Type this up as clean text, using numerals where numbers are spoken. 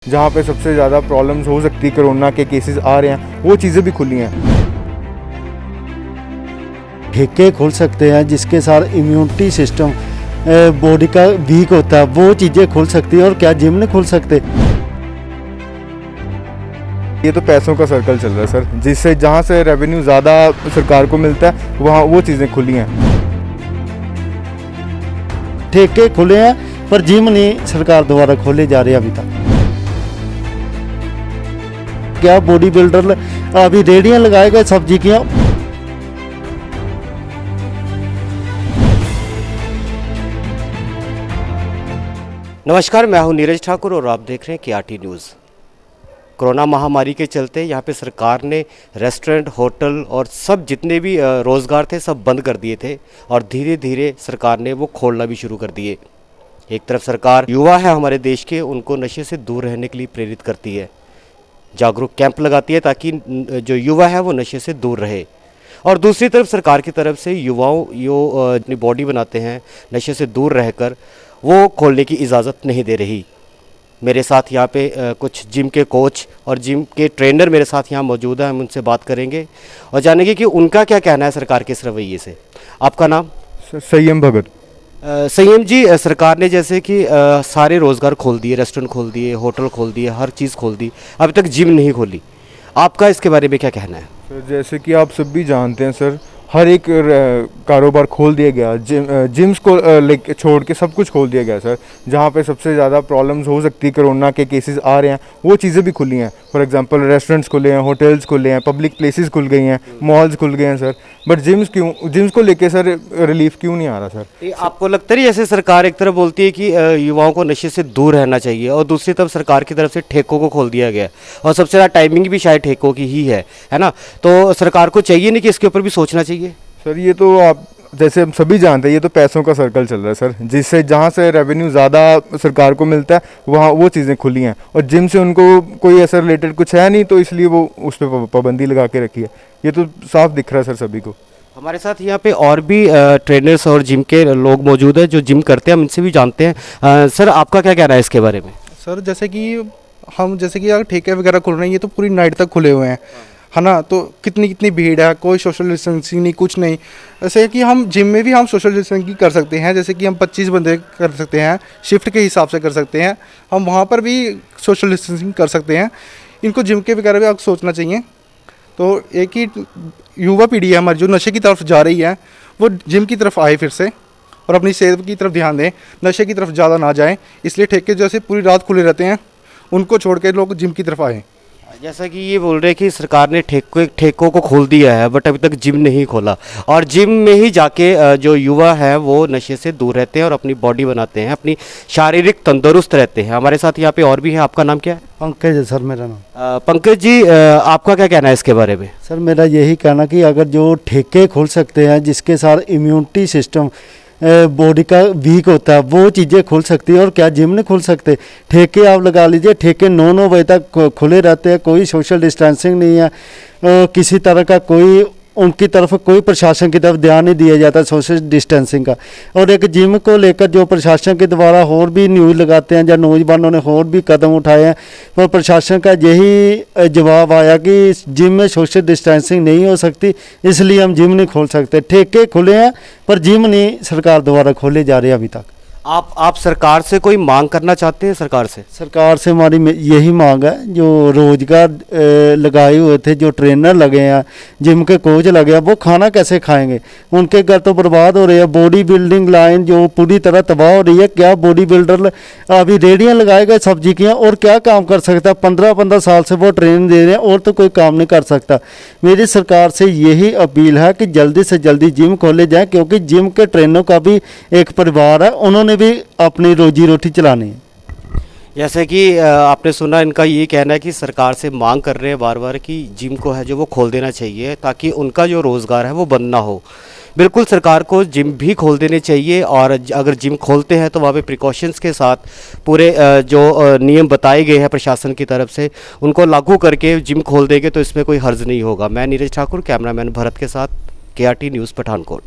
जहाँ पे सबसे ज़्यादा प्रॉब्लम्स हो सकती है, कोरोना के केसेस आ रहे हैं, वो चीज़ें भी खुली हैं। ठेके खोल सकते हैं जिसके साथ इम्यूनिटी सिस्टम बॉडी का वीक होता है, वो चीज़ें खोल सकती है। और क्या जिम नहीं खोल सकते? ये तो पैसों का सर्कल चल रहा है सर, जिससे जहाँ से रेवेन्यू ज़्यादा सरकार को मिलता है वहाँ वो चीज़ें खुली हैं। ठेके खुले हैं पर जिम नहीं सरकार द्वारा खोले जा रहे अभी तक। क्या बॉडी बिल्डर अभी रेडियां लगाएगा सब्जी की? नमस्कार, मैं हूं नीरज ठाकुर और आप देख रहे हैं केआरटी न्यूज़। कोरोना महामारी के चलते यहाँ पे सरकार ने रेस्टोरेंट, होटल और सब जितने भी रोज़गार थे सब बंद कर दिए थे और धीरे धीरे सरकार ने वो खोलना भी शुरू कर दिए। एक तरफ सरकार युवा है हमारे देश के, उनको नशे से दूर रहने के लिए प्रेरित करती है, जागरूक कैंप लगाती है ताकि जो युवा है वो नशे से दूर रहे। और दूसरी तरफ सरकार की तरफ से युवाओं जो अपनी बॉडी बनाते हैं नशे से दूर रहकर, वो खोलने की इजाज़त नहीं दे रही। मेरे साथ यहाँ पे कुछ जिम के कोच और जिम के ट्रेनर मेरे साथ यहाँ मौजूद हैं। हम उनसे बात करेंगे और जानेंगे कि उनका क्या कहना है सरकार के इस रवैये से। आपका नाम? संयम भगत। संयम जी, सरकार ने जैसे कि सारे रोज़गार खोल दिए, रेस्टोरेंट खोल दिए, होटल खोल दिए, हर चीज़ खोल दी, अभी तक जिम नहीं खोली। आपका इसके बारे में क्या कहना है? सर जैसे कि आप सब भी जानते हैं सर, हर एक कारोबार खोल दिया गया, जिम्स को लेके छोड़ के सब कुछ खोल दिया गया सर। जहाँ पे सबसे ज़्यादा प्रॉब्लम्स हो सकती है, कोरोना के केसेस आ रहे हैं, वो चीज़ें भी खुली हैं। फॉर एग्जांपल रेस्टोरेंट्स खुले हैं, होटल्स खुले हैं, पब्लिक प्लेसेस खुल गई हैं, मॉल्स खुल गए हैं सर। बट जिम्स को लेके सर रिलीफ क्यों नहीं आ रहा सर? आपको लगता है जैसे सरकार एक तरफ बोलती है कि युवाओं को नशे से दूर रहना चाहिए और दूसरी तरफ सरकार की तरफ से ठेकों को खोल दिया गया और सबसे ज़्यादा टाइमिंग भी शायद ठेकों की ही है ना? तो सरकार को चाहिए नहीं कि इसके ऊपर भी सोचना चाहिए? सर ये तो आप जैसे हम सभी जानते हैं, ये तो पैसों का सर्कल चल रहा है सर, जिससे जहाँ से रेवेन्यू ज़्यादा सरकार को मिलता है वहाँ वो चीज़ें खुली हैं। और जिम से उनको कोई ऐसा रिलेटेड कुछ है नहीं, तो इसलिए वो उस पर पाबंदी लगा के रखी है। ये तो साफ दिख रहा है सर सभी को। हमारे साथ यहाँ पे और भी ट्रेनर्स और जिम के लोग मौजूद हैं जो जिम करते हैं, हम इनसे भी जानते हैं। सर आपका क्या कहना है इसके बारे में? सर जैसे कि अगर ठेके वगैरह खुल रहे हैं, ये तो पूरी नाइट तक खुले हुए हैं, है ना? तो कितनी भीड़ है, कोई सोशल डिस्टेंसिंग नहीं, कुछ नहीं। जैसे कि हम जिम में भी हम सोशल डिस्टेंसिंग कर सकते हैं, जैसे कि हम 25 बंदे कर सकते हैं, शिफ्ट के हिसाब से कर सकते हैं, हम वहाँ पर भी सोशल डिस्टेंसिंग कर सकते हैं। इनको जिम के वगैरह भी आप सोचना चाहिए। तो एक ही युवा पीढ़ी है हमारी जो नशे की तरफ जा रही है, वो जिम की तरफ आए फिर से और अपनी सेहत की तरफ ध्यान दें, नशे की तरफ ज़्यादा ना जाएँ। इसलिए ठेके जैसे पूरी रात खुले रहते हैं, उनको छोड़ के लोग जिम की तरफ आएँ। जैसा कि ये बोल रहे हैं कि सरकार ने ठेकों को खोल दिया है बट अभी तक जिम नहीं खोला, और जिम में ही जाके जो युवा है वो नशे से दूर रहते हैं और अपनी बॉडी बनाते हैं, अपनी शारीरिक तंदुरुस्त रहते हैं। हमारे साथ यहाँ पे और भी है। आपका नाम क्या है? पंकज है सर मेरा नाम। पंकज जी, आपका क्या कहना है इसके बारे में? सर मेरा यही कहना कि अगर जो ठेके खोल सकते हैं जिसके साथ इम्यूनिटी सिस्टम बॉडी का वीक होता है, वो चीज़ें खोल सकती है। और क्या जिम नहीं खोल सकते? ठेके आप लगा लीजिए, ठेके 9 बजे तक खुले रहते हैं, कोई सोशल डिस्टेंसिंग नहीं है, किसी तरह का कोई उनकी तरफ कोई प्रशासन की तरफ ध्यान नहीं दिया जाता सोशल डिस्टेंसिंग का। और एक जिम को लेकर जो प्रशासन के द्वारा और भी न्यूज़ लगाते हैं या नौजवानों ने और भी कदम उठाए हैं, पर प्रशासन का यही जवाब आया कि जिम में सोशल डिस्टेंसिंग नहीं हो सकती, इसलिए हम जिम नहीं खोल सकते। ठेके खुले हैं पर जिम नहीं सरकार द्वारा खोले जा रहे अभी तक। आप सरकार से कोई मांग करना चाहते हैं? सरकार से हमारी यही मांग है, जो रोजगार लगाए हुए थे, जो ट्रेनर लगे हैं, जिम के कोच लगे हैं, वो खाना कैसे खाएंगे? उनके घर तो बर्बाद हो रहे हैं। बॉडी बिल्डिंग लाइन जो पूरी तरह तबाह हो रही है। क्या बॉडी बिल्डर अभी रेडियां लगाएगा सब्जी की और क्या काम कर सकता है? 15 साल से वो ट्रेनिंग दे रहे हैं और तो कोई काम नहीं कर सकता। मेरी सरकार से यही अपील है कि जल्दी से जल्दी जिम खोले जाए, क्योंकि जिम के ट्रेनरों का भी एक परिवार है, उन्होंने भी अपनी रोजी रोटी चलानी है। जैसे कि आपने सुना, इनका ये कहना है कि सरकार से मांग कर रहे हैं बार बार कि जिम को है जो वो खोल देना चाहिए ताकि उनका जो रोज़गार है वो बंद ना हो। बिल्कुल सरकार को जिम भी खोल देने चाहिए, और अगर जिम खोलते हैं तो वहाँ पे प्रिकॉशंस के साथ पूरे जो नियम बताए गए हैं प्रशासन की तरफ से उनको लागू करके जिम खोल देंगे तो इसमें कोई हर्ज नहीं होगा। मैं नीरज ठाकुर, कैमरामैन भरत के साथ, केआरटी न्यूज़ पठानकोट।